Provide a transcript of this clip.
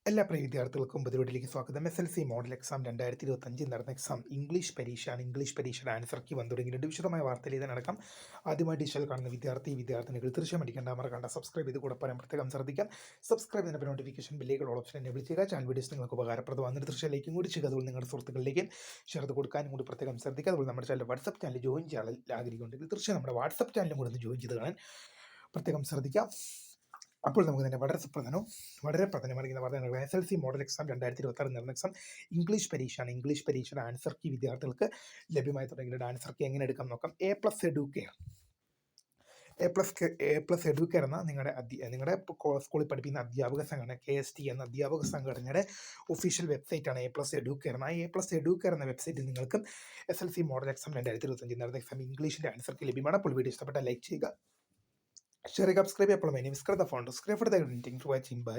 എല്ലാ പ്രിയ വിദ്യാർത്ഥികൾക്കും പുതിയവീട്ടിലേക്ക് സ്വാഗതം. SLC മോഡൽ എക്സാം 2025 നടന്ന എക്സാം ഇംഗ്ലീഷ് പരീക്ഷയാണ്. ഇംഗ്ലീഷ് പരീക്ഷയുടെ ആൻസർ കീ വന്നു തുടങ്ങിയിട്ടുണ്ട്. വിശദമായ വാർത്തയിൽ ഇതിനടക്കം ആദ്യമായി ഡിജിറ്റൽ കാണുന്ന വിദ്യാർത്ഥിനികൾ തീർച്ചയായും അടിക്കേണ്ട മറക്കണ്ട സബ്സ്ക്രൈബ് ചെയ്ത് കൂടെ പറയാൻ പ്രത്യേകം ശ്രദ്ധിക്കാം. സബ്സ്ക്രൈബ് ചെയ്യുന്ന നോട്ടിഫിക്കേഷൻ ബെല്ലുകൾ ഓപ്ഷൻ എനേബിൾ ചെയ്യുക. ചാനൽ വീഡിയോസ് നിങ്ങൾക്ക് ഉപകാരപ്രദമാണ്. തീർച്ചയായും കൂടി ചെയ്യുക. അതുപോലെ നിങ്ങളുടെ സുഹൃത്തുക്കളിലേക്ക് ഷെയർ ചെയ്ത് കൊടുക്കാനും കൂടി പ്രത്യേകം ശ്രദ്ധിക്കുക. അതുപോലെ നമ്മുടെ ചാനൽ വാട്സപ്പ് ചാനൽ ജോയിൻ ചെയ്യാൻ ആഗ്രഹിക്കുന്നുണ്ടെങ്കിൽ തീർച്ചയായും നമ്മുടെ വാട്സപ്പ് ചാനലും കൂടെ ഒന്ന് ജോയിൻ ചെയ്ത് കാണാൻ പ്രത്യേകം ശ്രദ്ധിക്കാം. അപ്പോൾ നമുക്ക് തന്നെ വളരെ പ്രധാനമായിരിക്കുന്ന വാർത്തകൾ. SLC മോഡൽ എക്സാം 2026 നടന്ന എക്സാം ഇംഗ്ലീഷ് പരീക്ഷയാണ്. ഇംഗ്ലീഷ് പരീക്ഷയുടെ ആൻസർ കീ വിദ്യാർത്ഥികൾക്ക് ലഭ്യമായി തുടങ്ങിയിട്ട് ആൻസർ കീ എങ്ങനെ എടുക്കാം നോക്കാം. എ പ്ലസ് എഡ്യൂക്കെയർ എന്ന നിങ്ങളുടെ സ്കൂളിൽ പഠിപ്പിക്കുന്ന അധ്യാപക സംഘടന KST എന്ന അധ്യാപക സംഘടനയുടെ ഒഫീഷ്യൽ വെബ്സൈറ്റാണ് എ+എഡ്യൂക്കെയർ എന്ന. എ+എഡ്യൂക്കെയർ എന്ന വെബ്സൈറ്റിൽ നിങ്ങൾക്ക് SLC മോഡൽ എക്സാം 2025 നടന്ന എക്സാം ഇംഗ്ലീഷിൻ്റെ ആൻസർ കീ ലഭ്യമാണ്. അപ്പോൾ വീഡിയോ ഇഷ്ടപ്പെട്ടാൽ ലൈക്ക് ചെയ്യുക, ഷെയർ ചെയ്യുക, സബ്സ്ക്രൈബ് ചെയ്യുക. അപ്പോൾ my name is Kritha founder. Subscribe for the watching. By.